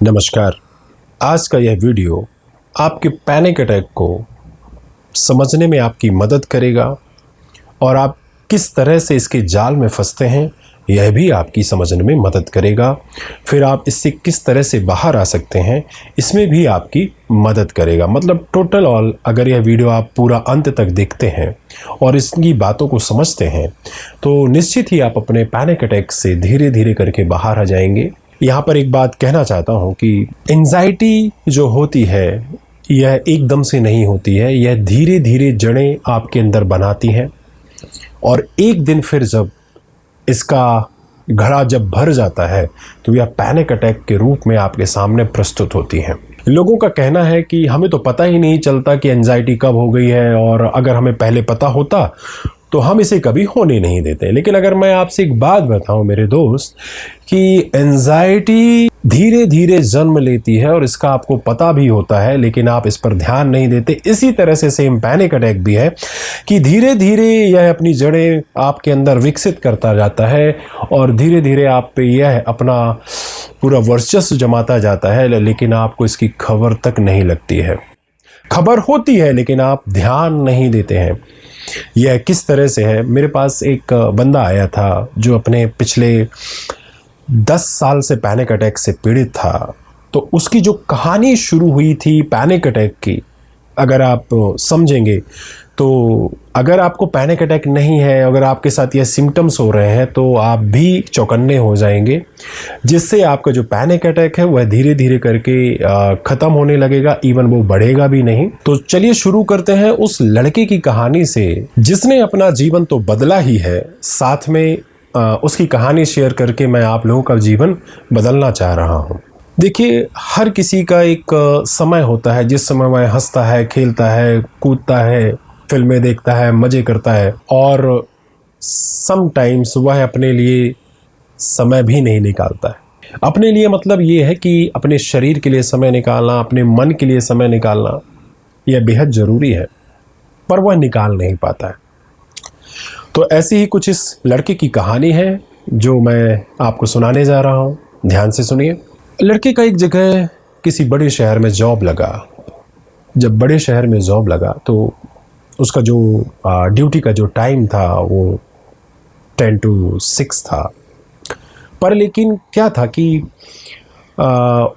नमस्कार। आज का यह वीडियो आपके पैनिक अटैक को समझने में आपकी मदद करेगा और आप किस तरह से इसके जाल में फंसते हैं यह भी आपकी समझने में मदद करेगा। फिर आप इससे किस तरह से बाहर आ सकते हैं इसमें भी आपकी मदद करेगा। मतलब टोटल ऑल अगर यह वीडियो आप पूरा अंत तक देखते हैं और इसकी बातों को समझते हैं तो निश्चित ही आप अपने पैनिक अटैक से धीरे धीरे करके बाहर आ जाएंगे। यहाँ पर एक बात कहना चाहता हूँ कि एंजाइटी जो होती है यह एकदम से नहीं होती है, यह धीरे धीरे जड़ें आपके अंदर बनाती हैं और एक दिन फिर जब इसका घड़ा जब भर जाता है तो यह पैनिक अटैक के रूप में आपके सामने प्रस्तुत होती हैं। लोगों का कहना है कि हमें तो पता ही नहीं चलता कि एंजाइटी कब हो गई है और अगर हमें पहले पता होता तो हम इसे कभी होने नहीं देते। लेकिन अगर मैं आपसे एक बात बताऊं मेरे दोस्त कि एंजाइटी धीरे धीरे जन्म लेती है और इसका आपको पता भी होता है लेकिन आप इस पर ध्यान नहीं देते। इसी तरह से सेम पैनिक अटैक भी है कि धीरे धीरे यह अपनी जड़ें आपके अंदर विकसित करता जाता है और धीरे धीरे आप पे यह अपना पूरा वर्चस्व जमाता जाता है, लेकिन आपको इसकी खबर तक नहीं लगती है। खबर होती है लेकिन आप ध्यान नहीं देते हैं। यह किस तरह से है, मेरे पास एक बंदा आया था जो अपने पिछले 10 साल से पैनिक अटैक से पीड़ित था। तो उसकी जो कहानी शुरू हुई थी पैनिक अटैक की, अगर आप समझेंगे तो अगर आपको पैनिक अटैक नहीं है, अगर आपके साथ यह सिम्टम्स हो रहे हैं तो आप भी चौकन्ने हो जाएंगे, जिससे आपका जो पैनिक अटैक है वह धीरे धीरे करके ख़त्म होने लगेगा, इवन वो बढ़ेगा भी नहीं। तो चलिए शुरू करते हैं उस लड़के की कहानी से जिसने अपना जीवन तो बदला ही है, साथ में उसकी कहानी शेयर करके मैं आप लोगों का जीवन बदलना चाह रहा हूँ। देखिए, हर किसी का एक समय होता है जिस समय वह हंसता है, खेलता है, कूदता है, फिल्में देखता है, मज़े करता है और समटाइम्स वह अपने लिए समय भी नहीं निकालता है। अपने लिए मतलब ये है कि अपने शरीर के लिए समय निकालना, अपने मन के लिए समय निकालना यह बेहद ज़रूरी है, पर वह निकाल नहीं पाता है। तो ऐसी ही कुछ इस लड़के की कहानी है जो मैं आपको सुनाने जा रहा हूँ। ध्यान से सुनिए। लड़के का एक जगह किसी बड़े शहर में जॉब लगा। जब बड़े शहर में जॉब लगा तो उसका जो ड्यूटी का जो टाइम था वो 10 to 6 था। पर लेकिन क्या था कि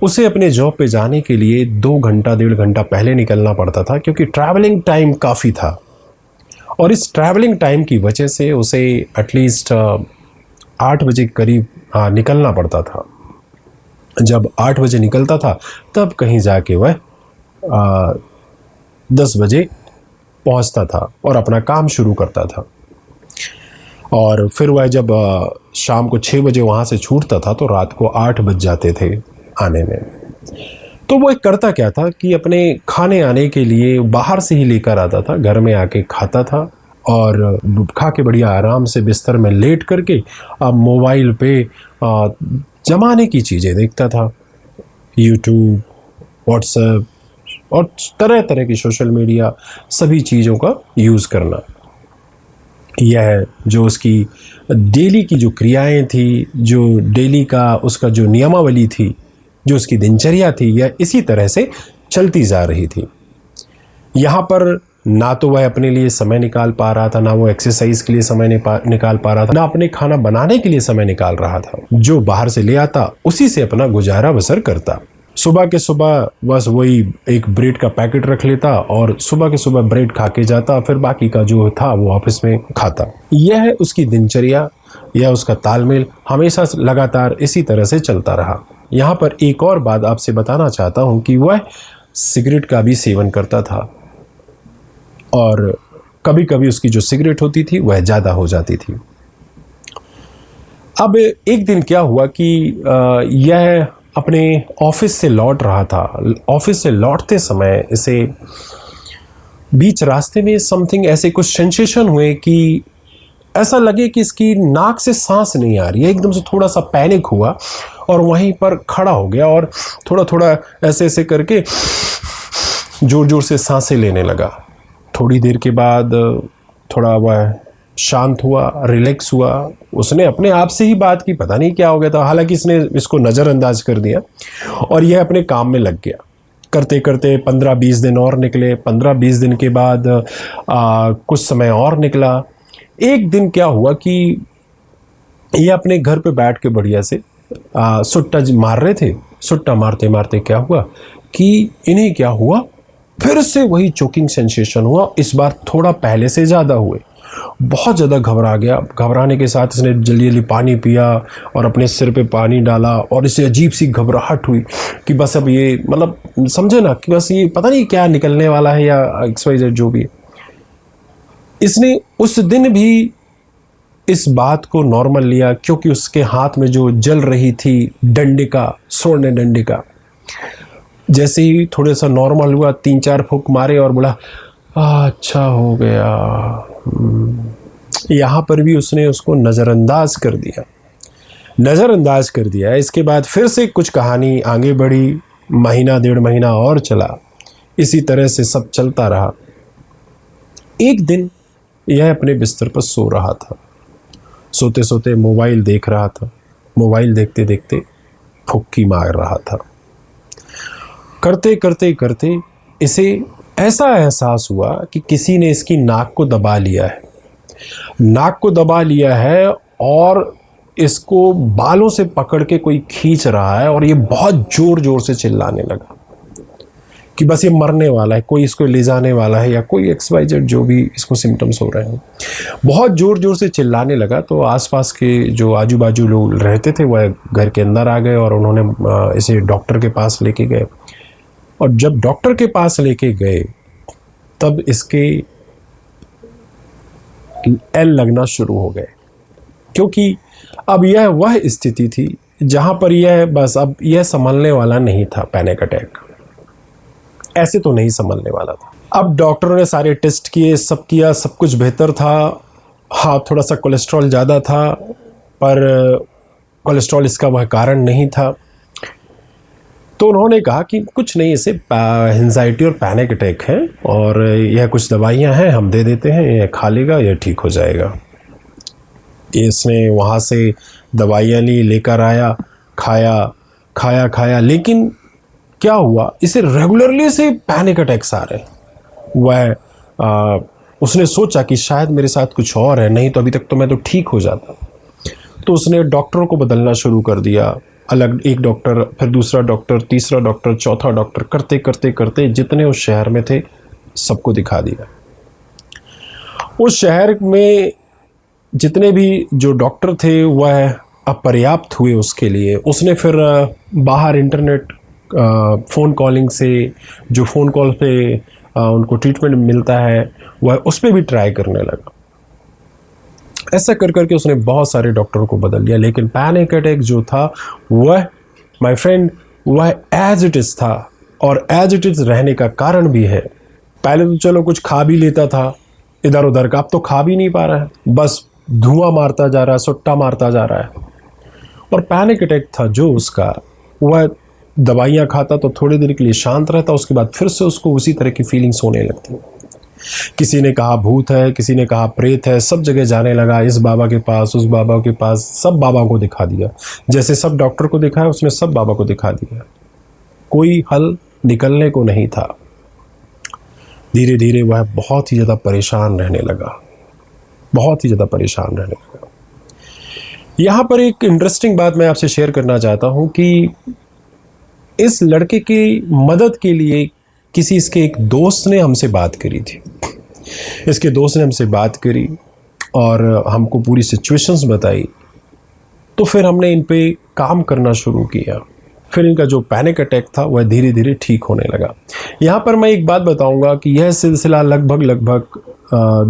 उसे अपने जॉब पे जाने के लिए 2 घंटा 1.5 घंटा पहले निकलना पड़ता था, क्योंकि ट्रैवलिंग टाइम काफ़ी था और इस ट्रैवलिंग टाइम की वजह से उसे एटलीस्ट 8 बजे करीब निकलना पड़ता था। जब 8 बजे निकलता था तब कहीं जाके वह 10 बजे पहुंचता था और अपना काम शुरू करता था। और फिर वह जब शाम को 6 बजे वहाँ से छूटता था तो रात को 8 बज जाते थे आने में। तो वो करता क्या था कि अपने खाने आने के लिए बाहर से ही लेकर आता था, घर में आके खाता था और खा के बढ़िया आराम से बिस्तर में लेट करके अब मोबाइल पे जमाने की चीज़ें देखता था, यूट्यूब, व्हाट्सएप और तरह तरह की सोशल मीडिया, सभी चीज़ों का यूज़ करना। यह जो उसकी डेली की जो क्रियाएं थी, जो डेली का उसका जो नियमावली थी, जो उसकी दिनचर्या थी, यह इसी तरह से चलती जा रही थी। यहाँ पर ना तो वह अपने लिए समय निकाल पा रहा था, ना वो एक्सरसाइज के लिए समय निकाल पा रहा था, ना अपने खाना बनाने के लिए समय निकाल रहा था। जो बाहर से ले आता उसी से अपना गुजारा बसर करता। सुबह के सुबह बस वही एक ब्रेड का पैकेट रख लेता और सुबह के सुबह ब्रेड खा के जाता, फिर बाकी का जो था वो ऑफिस में खाता। यह उसकी दिनचर्या, यह उसका तालमेल हमेशा लगातार इसी तरह से चलता रहा। यहाँ पर एक और बात आपसे बताना चाहता हूँ कि वह सिगरेट का भी सेवन करता था और कभी कभी उसकी जो सिगरेट होती थी वह ज़्यादा हो जाती थी। अब एक दिन क्या हुआ कि यह अपने ऑफिस से लौट रहा था। ऑफिस से लौटते समय इसे बीच रास्ते में समथिंग ऐसे कुछ सेंसेशन हुए कि ऐसा लगे कि इसकी नाक से सांस नहीं आ रही है। एकदम से थोड़ा सा पैनिक हुआ और वहीं पर खड़ा हो गया और थोड़ा थोड़ा ऐसे ऐसे करके जोर जोर से सांसें लेने लगा। थोड़ी देर के बाद थोड़ा वह शांत हुआ, रिलैक्स हुआ। उसने अपने आप से ही बात की, पता नहीं क्या हो गया था। हालांकि इसने इसको नज़रअंदाज कर दिया और यह अपने काम में लग गया। करते करते 15-20 दिन और निकले। 15-20 दिन के बाद कुछ समय और निकला। एक दिन क्या हुआ कि ये अपने घर पे बैठ के बढ़िया से सुट्टा मार रहे थे। सुट्टा मारते मारते क्या हुआ कि इन्हें क्या हुआ, फिर से वही चोकिंग सेंसेशन हुआ। इस बार थोड़ा पहले से ज़्यादा हुए। बहुत ज़्यादा घबरा गया। घबराने के साथ इसने जल्दी जल्दी पानी पिया और अपने सिर पे पानी डाला और इसे अजीब सी घबराहट हुई कि बस अब ये, मतलब समझे ना, कि बस ये पता नहीं क्या निकलने वाला है या XYZ जो भी। इसने उस दिन भी इस बात को नॉर्मल लिया, क्योंकि उसके हाथ में जो जल रही थी डंडिका, स्वर्ण डंडिका, जैसे ही थोड़ा सा नॉर्मल हुआ, 3-4 फूंक मारे और बोला अच्छा हो गया। यहाँ पर भी उसने उसको नज़रअंदाज कर दिया, नज़रअंदाज कर दिया। इसके बाद फिर से कुछ कहानी आगे बढ़ी। महीना 1.5 महीना और चला। इसी तरह से सब चलता रहा। एक दिन यह अपने बिस्तर पर सो रहा था। सोते सोते मोबाइल देख रहा था। मोबाइल देखते देखते फुक्की मार रहा था। करते करते करते इसे ऐसा एहसास हुआ कि किसी ने इसकी नाक को दबा लिया है। नाक को दबा लिया है और इसको बालों से पकड़ के कोई खींच रहा है और ये बहुत जोर जोर से चिल्लाने लगा कि बस ये मरने वाला है, कोई इसको ले जाने वाला है, या कोई XYZ जो भी इसको सिम्टम्स हो रहे हैं। बहुत ज़ोर ज़ोर से चिल्लाने लगा। तो आसपास के जो आजू बाजू लोग रहते थे वह घर के अंदर आ गए और उन्होंने इसे डॉक्टर के पास लेके गए। और जब डॉक्टर के पास लेके गए तब इसके एल लगना शुरू हो गए, क्योंकि अब यह वह स्थिति थी जहाँ पर यह बस अब यह संभलने वाला नहीं था। पैनिक अटैक ऐसे तो नहीं संभलने वाला था। अब डॉक्टरों ने सारे टेस्ट किए, सब किया, सब कुछ बेहतर था। हाँ, थोड़ा सा कोलेस्ट्रॉल ज़्यादा था, पर कोलेस्ट्रॉल इसका वह कारण नहीं था। तो उन्होंने कहा कि कुछ नहीं, इसे एंजाइटी और पैनिक अटैक है और यह कुछ दवाइयाँ हैं, हम दे देते हैं, यह खा लेगा, यह ठीक हो जाएगा। इसने वहाँ से दवाइयाँ ली, लेकर आया, खाया, लेकिन क्या हुआ, इसे रेगुलरली से पैनिक अटैक्स आ रहे। वह उसने सोचा कि शायद मेरे साथ कुछ और है, नहीं तो अभी तक तो मैं तो ठीक हो जाता। तो उसने डॉक्टरों को बदलना शुरू कर दिया। अलग एक डॉक्टर, फिर दूसरा डॉक्टर, तीसरा डॉक्टर, चौथा डॉक्टर, करते करते करते जितने उस शहर में थे सबको दिखा दिया। उस शहर में जितने भी जो डॉक्टर थे वह अपर्याप्त हुए उसके लिए। उसने फिर बाहर इंटरनेट फ़ोन कॉलिंग से, जो फ़ोन कॉल पे उनको ट्रीटमेंट मिलता है, वह उस पर भी ट्राई करने लगा। ऐसा कर करके उसने बहुत सारे डॉक्टरों को बदल दिया, लेकिन पैनिक अटैक जो था वह, माय फ्रेंड, वह एज इट इज़ था और एज इट इज़ रहने का कारण भी है। पहले तो चलो कुछ खा भी लेता था इधर उधर का, अब तो खा भी नहीं पा रहा है, बस धुआं मारता जा रहा है, सुट्टा मारता जा रहा है। और पैनिक अटैक था जो उसका, वह दवाइयाँ खाता तो थोड़ी देर के लिए शांत रहता, उसके बाद फिर से उसको उसी तरह की फीलिंग्स होने लगती। किसी ने कहा भूत है, किसी ने कहा प्रेत है, सब जगह जाने लगा, इस बाबा के पास, उस बाबा के पास, सब बाबा को दिखा दिया। जैसे सब डॉक्टर को दिखाया उसने सब बाबा को दिखा दिया, कोई हल निकलने को नहीं था। धीरे धीरे वह बहुत ही ज़्यादा परेशान रहने लगा, बहुत ही ज़्यादा परेशान रहने लगा। यहाँ पर एक इंटरेस्टिंग बात मैं आपसे शेयर करना चाहता हूँ कि इस लड़के की मदद के लिए किसी इसके एक दोस्त ने हमसे बात करी थी। इसके दोस्त ने हमसे बात करी और हमको पूरी सिचुएशंस बताई। तो फिर हमने इन पे काम करना शुरू किया। फिर इनका जो पैनिक अटैक था वह धीरे धीरे ठीक होने लगा। यहाँ पर मैं एक बात बताऊंगा कि यह सिलसिला लगभग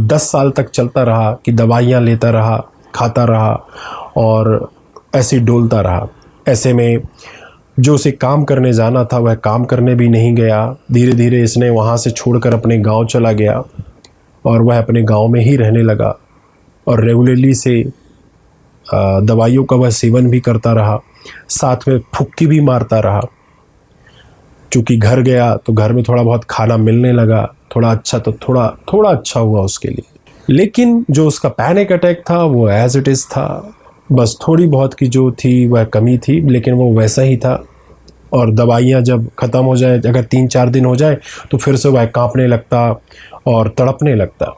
10 साल तक चलता रहा, कि दवाइयाँ लेता रहा, खाता रहा और ऐसे डोलता रहा। ऐसे में जो उसे काम करने जाना था वह काम करने भी नहीं गया। धीरे धीरे इसने वहाँ से छोड़कर अपने गांव चला गया और वह अपने गांव में ही रहने लगा और रेगुलरली से दवाइयों का वह सेवन भी करता रहा, साथ में फुक्की भी मारता रहा। चूँकि घर गया तो घर में थोड़ा बहुत खाना मिलने लगा, थोड़ा अच्छा, तो थोड़ा अच्छा हुआ उसके लिए। लेकिन जो उसका पैनिक अटैक था वो एज इट इज़ था, बस थोड़ी बहुत की जो थी वह कमी थी, लेकिन वो वैसा ही था। और दवाइयाँ जब ख़त्म हो जाए, अगर 3-4 दिन हो जाए, तो फिर से वह कांपने लगता और तड़पने लगता।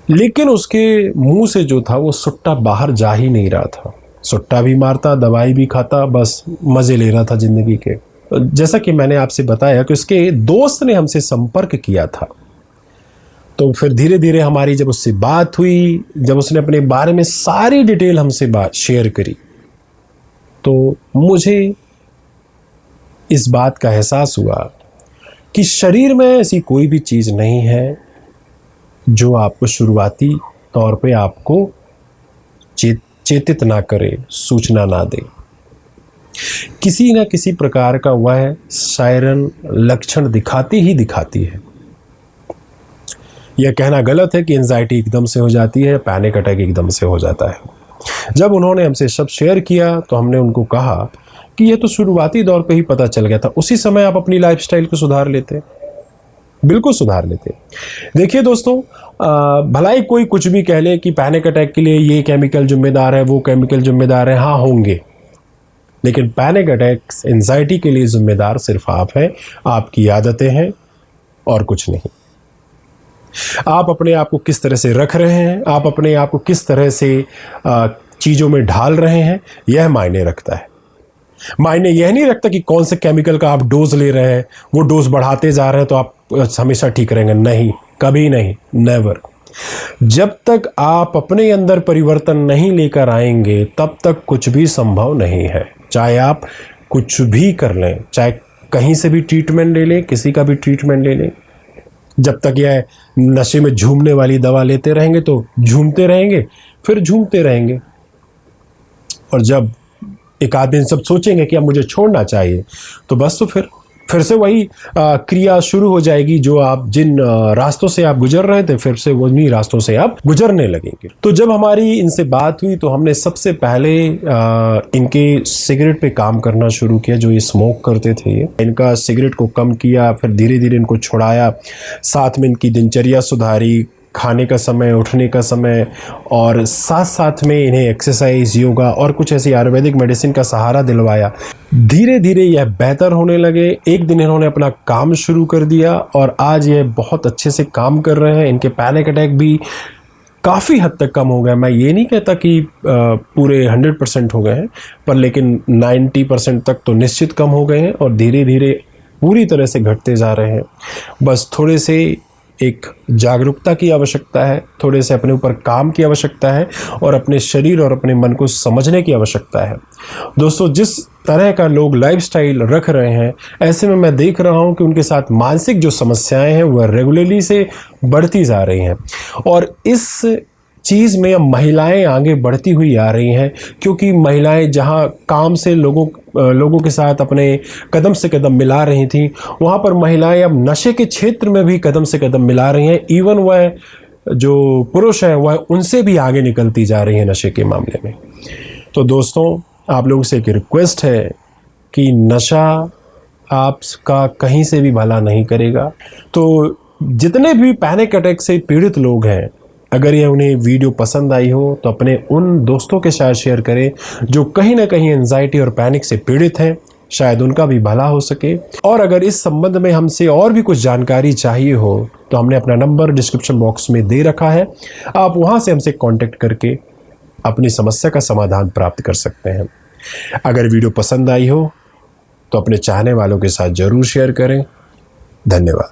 लेकिन उसके मुंह से जो था वो सुट्टा बाहर जा ही नहीं रहा था। सुट्टा भी मारता, दवाई भी खाता, बस मज़े ले रहा था ज़िंदगी के। जैसा कि मैंने आपसे बताया कि उसके दोस्त ने हमसे संपर्क किया था, तो फिर धीरे धीरे हमारी जब उससे बात हुई, जब उसने अपने बारे में सारी डिटेल हमसे बात शेयर करी, तो मुझे इस बात का एहसास हुआ कि शरीर में ऐसी कोई भी चीज़ नहीं है जो आपको शुरुआती तौर पे आपको चेतित ना करे, सूचना ना दे। किसी न किसी प्रकार का वह सायरन लक्षण दिखाती ही दिखाती है। यह कहना गलत है कि एंजाइटी एकदम से हो जाती है, पैनिक अटैक एकदम से हो जाता है। जब उन्होंने हमसे सब शेयर किया तो हमने उनको कहा कि यह तो शुरुआती दौर पे ही पता चल गया था, उसी समय आप अपनी लाइफस्टाइल को सुधार लेते, बिल्कुल सुधार लेते। देखिए दोस्तों, भला ही कोई कुछ भी कह ले कि पैनिक अटैक के लिए ये केमिकल जिम्मेदार है, वो केमिकल जिम्मेदार है, हाँ होंगे, लेकिन पैनिक अटैक एंजाइटी के लिए जिम्मेदार सिर्फ आप हैं, आपकी आदतें हैं और कुछ नहीं। आप अपने आप को किस तरह से रख रहे हैं, आप अपने आप को किस तरह से चीज़ों में ढाल रहे हैं, यह मायने रखता है। मायने यह नहीं रखता कि कौन से केमिकल का आप डोज ले रहे हैं, वो डोज बढ़ाते जा रहे हैं तो आप हमेशा ठीक रहेंगे, नहीं, कभी नहीं, नेवर। जब तक आप अपने अंदर परिवर्तन नहीं लेकर आएंगे तब तक कुछ भी संभव नहीं है। चाहे आप कुछ भी कर लें, चाहे कहीं से भी ट्रीटमेंट ले लें, किसी का भी ट्रीटमेंट ले लें, जब तक यह नशे में झूमने वाली दवा लेते रहेंगे तो झूमते रहेंगे, फिर झूमते रहेंगे। और जब एक आध दिन सब सोचेंगे कि अब मुझे छोड़ना चाहिए, तो बस तो फिर से वही क्रिया शुरू हो जाएगी, जो आप जिन रास्तों से आप गुजर रहे थे, फिर से उन्हीं रास्तों से आप गुजरने लगेंगे। तो जब हमारी इनसे बात हुई तो हमने सबसे पहले इनके सिगरेट पे काम करना शुरू किया, जो ये स्मोक करते थे। इनका सिगरेट को कम किया, फिर धीरे धीरे इनको छुड़ाया, साथ में इनकी दिनचर्या सुधारी, खाने का समय, उठने का समय, और साथ साथ में इन्हें एक्सरसाइज, योगा और कुछ ऐसी आयुर्वेदिक मेडिसिन का सहारा दिलवाया। धीरे धीरे यह बेहतर होने लगे। एक दिन इन्होंने अपना काम शुरू कर दिया और आज यह बहुत अच्छे से काम कर रहे हैं। इनके पैनिक अटैक भी काफ़ी हद तक कम हो गए। मैं ये नहीं कहता कि पूरे 100% हो गए हैं, पर लेकिन 90% तक तो निश्चित कम हो गए हैं और धीरे धीरे पूरी तरह से घटते जा रहे हैं। बस थोड़े से एक जागरूकता की आवश्यकता है, थोड़े से अपने ऊपर काम की आवश्यकता है और अपने शरीर और अपने मन को समझने की आवश्यकता है। दोस्तों, जिस तरह का लोग लाइफस्टाइल रख रहे हैं, ऐसे में मैं देख रहा हूं कि उनके साथ मानसिक जो समस्याएं हैं वह रेगुलरली से बढ़ती जा रही हैं और इस चीज़ में अब महिलाएं आगे बढ़ती हुई आ रही हैं, क्योंकि महिलाएं जहां काम से लोगों के साथ अपने कदम से कदम मिला रही थी, वहां पर महिलाएं अब नशे के क्षेत्र में भी कदम से कदम मिला रही हैं। इवन वह जो पुरुष है वह उनसे भी आगे निकलती जा रही है नशे के मामले में। तो दोस्तों, आप लोगों से एक रिक्वेस्ट है कि नशा आपका कहीं से भी भला नहीं करेगा। तो जितने भी पैनिक अटैक से पीड़ित लोग हैं, अगर ये उन्हें वीडियो पसंद आई हो तो अपने उन दोस्तों के साथ शेयर करें जो कहीं ना कहीं एंजाइटी और पैनिक से पीड़ित हैं, शायद उनका भी भला हो सके। और अगर इस संबंध में हमसे और भी कुछ जानकारी चाहिए हो तो हमने अपना नंबर डिस्क्रिप्शन बॉक्स में दे रखा है, आप वहाँ से हमसे कॉन्टेक्ट करके अपनी समस्या का समाधान प्राप्त कर सकते हैं। अगर वीडियो पसंद आई हो तो अपने चाहने वालों के साथ ज़रूर शेयर करें। धन्यवाद।